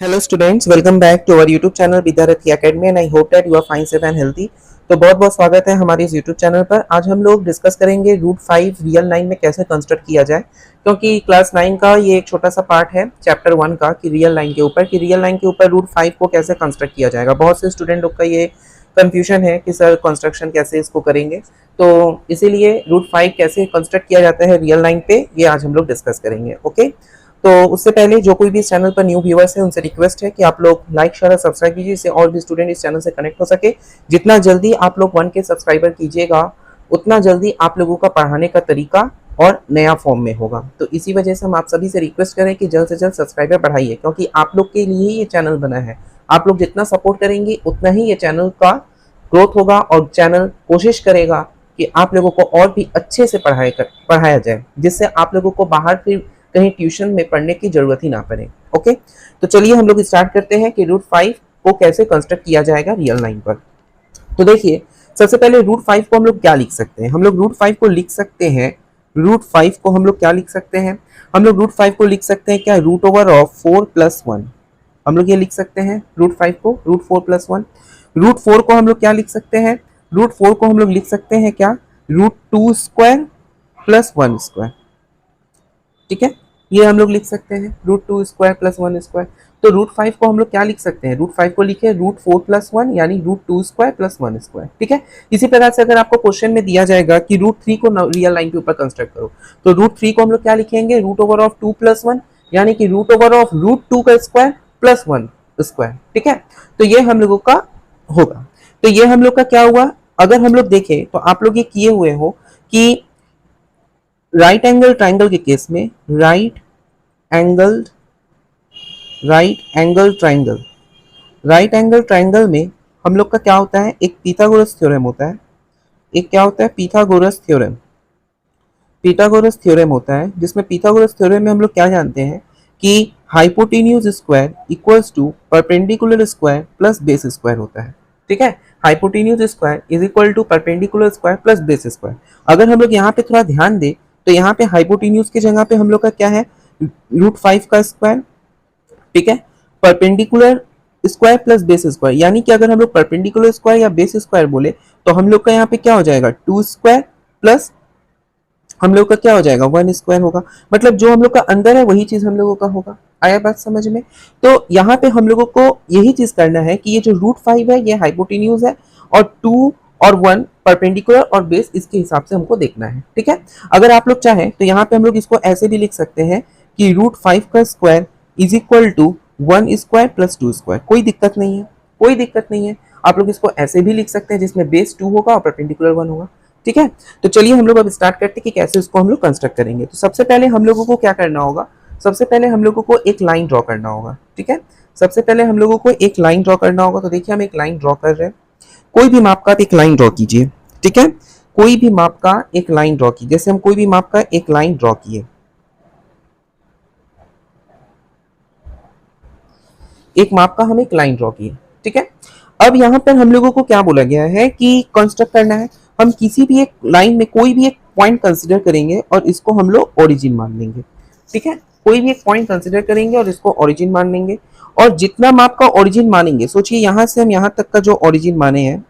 Hello students, welcome back to our YouTube channel विद्यारथी Academy and I hope that you are fine, safe and healthy। तो बहुत बहुत स्वागत है हमारे इस YouTube चैनल पर। आज हम लोग डिस्कस करेंगे रूट 5 रियल लाइन में कैसे कंस्ट्रक्ट किया जाए, क्योंकि क्लास 9 का ये एक छोटा सा पार्ट है चैप्टर 1 का कि रियल लाइन के ऊपर रूट 5 को कैसे कंस्ट्रक्ट किया जाएगा। बहुत से स्टूडेंट लोग का ये कंफ्यूजन है कि सर कंस्ट्रक्शन कैसे इसको करेंगे, तो इसीलिए रूट 5 कैसे कंस्ट्रक्ट किया जाता है रियल लाइन पे ये आज हम लोग डिस्कस करेंगे। ओके, तो उससे पहले जो कोई भी इस चैनल पर न्यू व्यूअर्स है उनसे रिक्वेस्ट है कि आप लोग लाइक शेयर और सब्सक्राइब कीजिए, इससे और भी स्टूडेंट इस चैनल से कनेक्ट हो सके। जितना जल्दी आप लोग 1K सब्सक्राइबर कीजिएगा उतना जल्दी आप लोगों का पढ़ाने का तरीका और नया फॉर्म में होगा। तो इसी वजह से हम आप सभी से रिक्वेस्ट करें कि जल्द से जल्द सब्सक्राइबर बढ़ाइए, क्योंकि आप लोग के लिए ही ये चैनल बना है। आप लोग जितना सपोर्ट करेंगे उतना ही ये चैनल का ग्रोथ होगा और चैनल कोशिश करेगा कि आप लोगों को और भी अच्छे से पढ़ाया जाए, जिससे आप लोगों को बाहर फिर कहीं ट्यूशन में पढ़ने की जरूरत ही ना पड़े। ओके, तो चलिए हम लोग स्टार्ट करते हैं कि रूट 5 को कैसे कंस्ट्रक्ट किया जाएगा रियल लाइन पर। तो देखिए, सबसे पहले रूट 5 को हम लोग क्या लिख सकते हैं। हम लोग रूट 5 को लिख सकते हैं, रूट 5 को हम लोग क्या लिख सकते हैं, हम लोग रूट 5 को लिख सकते हैं क्या, रूट ओवर ऑफ 4+1। हम लोग ये लिख सकते हैं रूट 5 को रूट 4+1। रूट 4 को हम लोग क्या लिख सकते हैं, रूट 4 को हम लोग लिख सकते हैं क्या, रूट 2 स्क्वायर प्लस 1 स्क्वायर। ठीक है, ये हम लोग लिख सकते हैं रूट 2 स्क्वायर प्लस 1 स्क्वायर। तो रूट 5 को हम लोग क्या लिख सकते हैं, रूट 5 को लिखे रूट 4+1 यानी रूट 2 स्क्वायर प्लस 1 स्क्वायर। ठीक है, इसी प्रकार से अगर आपको क्वेश्चन में दिया जाएगा कि रूट 3 को रियल लाइन के ऊपर कंस्ट्रक्ट करो, तो रूट 3 को हम लोग क्या लिखेंगे, रूट ओवर ऑफ 2+1 यानी कि रूट ओवर ऑफ रूट 2 का स्क्वायर प्लस 1 स्क्वायर। ठीक है, तो ये हम लोगों का होगा। तो ये हम लोग का क्या हुआ, अगर हम लोग देखें तो आप लोग ये किए हुए हो कि राइट एंगल ट्राइंगल के केस में राइट एंगल ट्राइंगल में हम लोग का क्या होता है, एक पीथागोरस थ्योरम होता है। एक क्या होता है, पीथागोरस थ्योरम होता है, जिसमें पीथागोरस थ्योरम में हम लोग क्या जानते हैं कि hypotenuse square equals to perpendicular square plus base square होता है। ठीक है, hypotenuse square is equal to perpendicular square plus base square. अगर हम लोग यहाँ पे थोड़ा ध्यान दें तो यहाँ पे हाइपोटेन्यूज की जगह पे हम लोग का क्या है, रूट 5 का स्क्वायर। ठीक है, perpendicular square plus base square, यानी कि अगर हम लोग परपेंडिकुलर स्क्वायर या बेस स्क्वायर बोले तो हम लोग का यहाँ पे क्या हो जाएगा, 2 स्क्वायर प्लस हम लोग का क्या हो जाएगा 1 स्क्वायर होगा। मतलब जो हम लोग का अंदर है वही चीज हम लोगों का होगा। आया बात समझ में। तो यहाँ पे हम लोगों को यही चीज करना है कि ये जो रूट 5 है ये हाइपोटेन्यूज है और 2 और 1 परपेंडिकुलर और बेस, इसके हिसाब से हमको देखना है। ठीक है, अगर आप लोग चाहें तो यहाँ पे हम लोग इसको ऐसे भी लिख सकते हैं कि रूट 5 का square is equal to 1 square plus 2 square. कोई दिक्कत नहीं है, कोई दिक्कत नहीं है। आप लोग इसको ऐसे भी लिख सकते हैं जिसमें बेस 2 होगा और परपेंडिकुलर 1 होगा। ठीक है, तो चलिए हम लोग अब स्टार्ट करते हैं कि कैसे इसको हम लोग कंस्ट्रक्ट करेंगे। तो सबसे पहले हम लोगों को क्या करना होगा, सबसे पहले हम लोगों को एक लाइन ड्रॉ करना होगा। ठीक है, सबसे पहले हम लोगों को एक लाइन ड्रॉ करना होगा। तो देखिए हम एक लाइन ड्रॉ कर रहे हैं, कोई भी माप का एक लाइन ड्रॉ कीजिए। ठीक है, कोई भी माप का एक लाइन ड्रॉ कीजिए। जैसे हम कोई भी माप का एक लाइन ड्रॉ किए, एक माप का हम एक लाइन ड्रॉ किए। ठीक है, अब यहाँ पर हम लोगों को क्या बोला गया है कि कंस्ट्रक्ट करना है। हम किसी भी एक लाइन में कोई भी एक पॉइंट कंसिडर करेंगे और इसको हम लोग ओरिजिन मान लेंगे। ठीक है, कोई भी एक पॉइंट कंसिडर करेंगे और इसको ओरिजिन मान लेंगे, और जितना माप का ओरिजिन मानेंगे, सोचिए यहाँ से हम यहाँ तक का जो ओरिजिन माने हैं,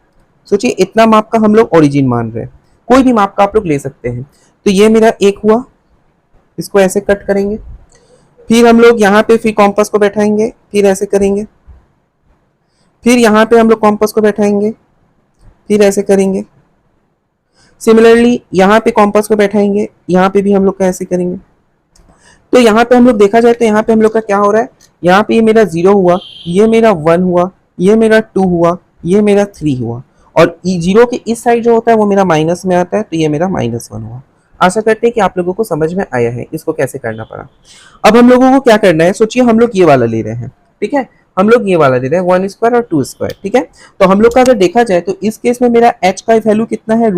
सोचिए इतना माप का हम लोग ओरिजिन मान रहे हैं। कोई भी माप का आप लोग ले सकते हैं। तो ये मेरा एक हुआ, इसको ऐसे कट करेंगे, फिर हम लोग यहाँ पे फिर कॉम्पास को बैठाएंगे, फिर ऐसे करेंगे, फिर यहाँ पे हम लोग कॉम्पास को बैठाएंगे, फिर ऐसे करेंगे। सिमिलरली यहाँ पे कॉम्पास को बैठाएंगे, यहाँ पे भी हम लोग ऐसे करेंगे। तो यहाँ पे हम लोग देखा जाए तो यहाँ पे हम लोग का क्या हो रहा है, यहाँ पे ये मेरा 0 हुआ, ये मेरा 1 हुआ, ये मेरा 2 हुआ, ये मेरा 3 हुआ, और 0 के इस साइड जो होता है वो मेरा माइनस में आता है, तो ये मेरा -1 हुआ। आशा करते हैं कि आप लोगों को समझ में आया है इसको कैसे करना पड़ा। अब हम लोगों को क्या करना है, सोचिए हम लोग ये वाला ले रहे हैं। ठीक है, हम लोग ये वाला ले रहे हैं 1 स्क्वायर और 2 स्क्वायर। ठीक है, तो हम लोग का अगर देखा जाए तो इस केस में मेरा h का वैल्यू कितना है,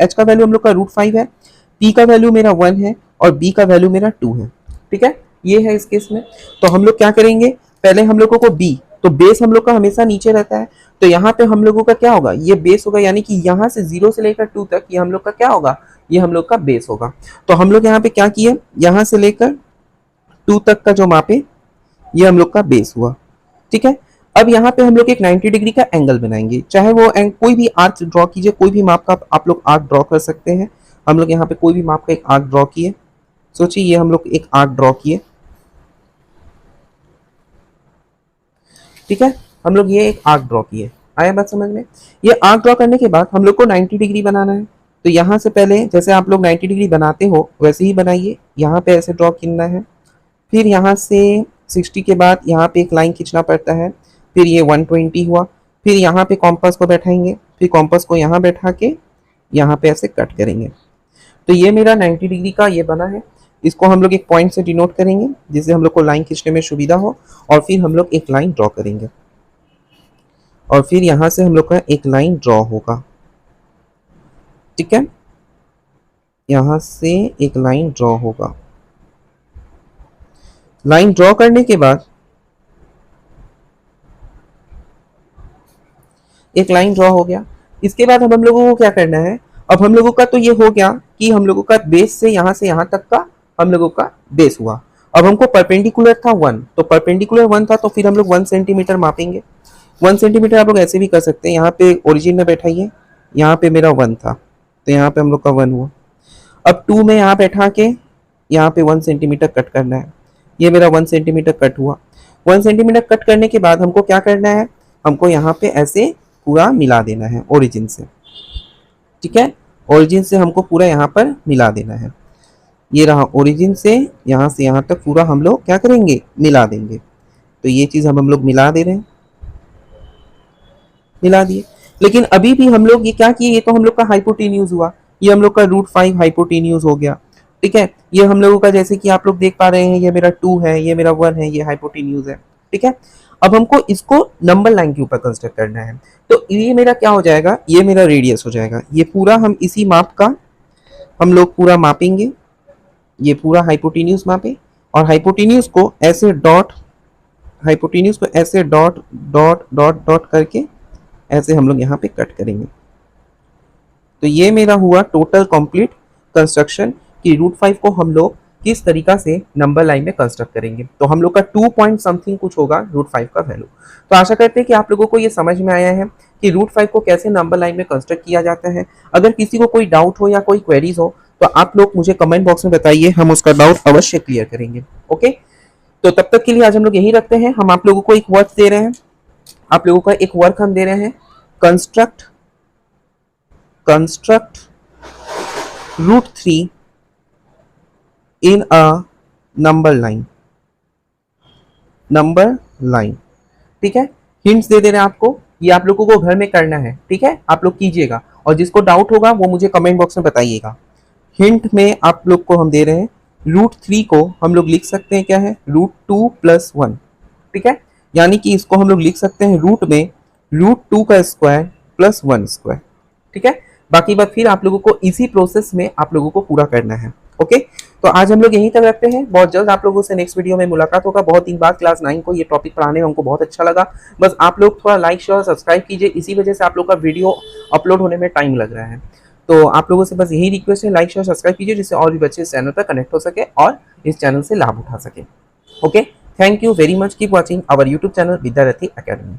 h का वैल्यू हम लोग का रूट 5 है, p का वैल्यू मेरा 1 है और b का वैल्यू मेरा 2 है। ठीक है, ये है इस केस में। तो हम लोग क्या करेंगे, पहले हम लोगों को b, तो बेस हम लोग का हमेशा नीचे रहता है, तो यहाँ पे हम लोगों का क्या होगा, ये बेस होगा, यानी कि यहाँ से 0 से लेकर 2 तक ये हम लोग का क्या होगा, ये हम लोग का बेस होगा। तो हम लोग यहाँ पे क्या किए, यहाँ से लेकर 2 तक का जो मापे ये हम लोग का बेस हुआ। ठीक है, अब यहाँ पे हम लोग एक 90 डिग्री का एंगल बनाएंगे, चाहे वो कोई भी आर्क ड्रॉ कीजिए, कोई भी माप का आप लोग आर्क ड्रॉ कर सकते हैं। हम लोग यहाँ पे कोई भी माप का एक आर्क ड्रॉ किए, सोचिए ये हम लोग एक आर्क ड्रॉ किए। ठीक है, हम लोग ये एक आर्क ड्रॉ किए, आया बात समझ में। ये आर्क ड्रॉ करने के बाद हम लोग को 90 डिग्री बनाना है, तो यहाँ से पहले जैसे आप लोग 90 डिग्री बनाते हो वैसे ही बनाइए, यहाँ पे ऐसे ड्रॉ करना है। फिर यहाँ से 60 के बाद यहाँ पे एक लाइन खींचना पड़ता है, फिर ये 120 हुआ। फिर यहाँ पे कॉम्पास को बैठाएंगे, फिर कॉम्पास को यहाँ बैठा के यहाँ पे ऐसे कट करेंगे। तो ये मेरा 90 डिग्री का ये बना है। इसको हम लोग एक पॉइंट से डिनोट करेंगे जिससे हम लोग को लाइन खींचने में सुविधा हो, और फिर हम लोग एक लाइन ड्रॉ करेंगे, और फिर यहाँ से हम लोग का एक लाइन ड्रॉ होगा। ठीक है, यहाँ से एक लाइन ड्रॉ होगा। लाइन ड्रॉ करने के बाद एक लाइन ड्रॉ हो गया। इसके बाद अब हम लोगों को क्या करना है, अब हम लोगों का तो ये हो गया कि हम लोगों का बेस से यहाँ तक का हम लोगों का बेस हुआ। अब हमको परपेंडिकुलर था 1, तो परपेंडिकुलर 1 था, तो फिर हम लोग 1 सेंटीमीटर मापेंगे। 1 सेंटीमीटर आप लोग ऐसे भी कर सकते हैं, यहाँ पे ओरिजिन में बैठाइए, यहाँ पे मेरा 1 था तो यहाँ पे हम लोग का 1 हुआ। अब 2 में यहाँ बैठा के यहाँ पे 1 सेंटीमीटर कट करना है, ये मेरा 1 सेंटीमीटर कट हुआ। 1 सेंटीमीटर कट करने के बाद हमको क्या करना है, हमको यहाँ पे ऐसे पूरा मिला देना है ओरिजिन से। ठीक है, ओरिजिन से हमको पूरा यहाँ पर मिला देना है। ये रहा ओरिजिन से यहाँ तक पूरा हम लोग क्या करेंगे, मिला देंगे। तो ये चीज़ हम लोग मिला दे रहे हैं, मिला दिए। लेकिन अभी भी हम लोग ये क्या किए, ये तो हम लोग का हाइपोटेन्यूज हुआ, ये हम लोग का √5 हाइपोटेन्यूज हो गया। ठीक है, ये हम लोगों का जैसे कि आप लोग देख पा रहे हैं, ये मेरा 2 है, ये मेरा 1 है, ये हाइपोटेन्यूज है। ठीक है, अब हमको इसको नंबर लाइन के ऊपर कंस्ट्रक्ट करना है, तो ये मेरा क्या हो जाएगा, ये मेरा रेडियस हो जाएगा। ये पूरा हम इसी माप का हम लोग पूरा मापेंगे, ये पूरा हाइपोटेन्यूज मापे, और हाइपोटेन्यूज को ऐसे डॉट, हाइपोटेन्यूज को ऐसे डॉट डॉट डॉट डॉट करके ऐसे हम लोग यहाँ पे कट करेंगे। तो ये मेरा हुआ टोटल कंप्लीट कंस्ट्रक्शन कि √5 को हम लोग किस तरीका से नंबर लाइन में कंस्ट्रक्ट करेंगे। तो हम लोग का 2 पॉइंट समथिंग कुछ होगा √5 का वैल्यू। तो आशा करते हैं कि आप लोगों को ये समझ में आया है कि √5 को कैसे नंबर लाइन में कंस्ट्रक्ट किया जाता है। अगर किसी को कोई डाउट हो या कोई क्वेरीज हो तो आप लोग मुझे कमेंट बॉक्स में बताइए, हम उसका डाउट अवश्य क्लियर करेंगे। ओके, तो तब तक के लिए आज हम लोग यही रखते हैं। हम आप लोगों को एक वर्क दे रहे हैं, आप लोगों का एक वर्क हम दे रहे हैं, construct √3 in a number line, number line. ठीक है, हिंट्स दे रहे हैं आपको, ये आप लोगों को घर में करना है। ठीक है, आप लोग कीजिएगा, और जिसको डाउट होगा वो मुझे कमेंट बॉक्स में बताइएगा। हिंट में आप लोग को हम दे रहे हैं, √3 को हम लोग लिख सकते हैं क्या है, √2 + 1। ठीक है, यानी कि इसको हम लोग लिख सकते हैं रूट में √2 का स्क्वायर + 1 स्क्वायर। ठीक है, बाकी बात फिर आप लोगों को इसी प्रोसेस में आप लोगों को पूरा करना है। ओके, तो आज हम लोग यहीं तक रखते हैं। बहुत जल्द आप लोगों से नेक्स्ट वीडियो में मुलाकात होगा। बहुत दिन बाद क्लास 9 को ये टॉपिक पढ़ाने में हमको बहुत अच्छा लगा। बस आप लोग थोड़ा लाइक शेयर सब्सक्राइब कीजिए, इसी वजह से आप लोग का वीडियो अपलोड होने में टाइम लग रहा है। तो आप लोगों से बस यही रिक्वेस्ट है, लाइक शेयर सब्सक्राइब कीजिए, जिससे और भी बच्चे इस चैनल पर कनेक्ट हो सके और इस चैनल से लाभ उठा सके। Okay, thank you very much, keep watching our YouTube channel Vidyarthi academy.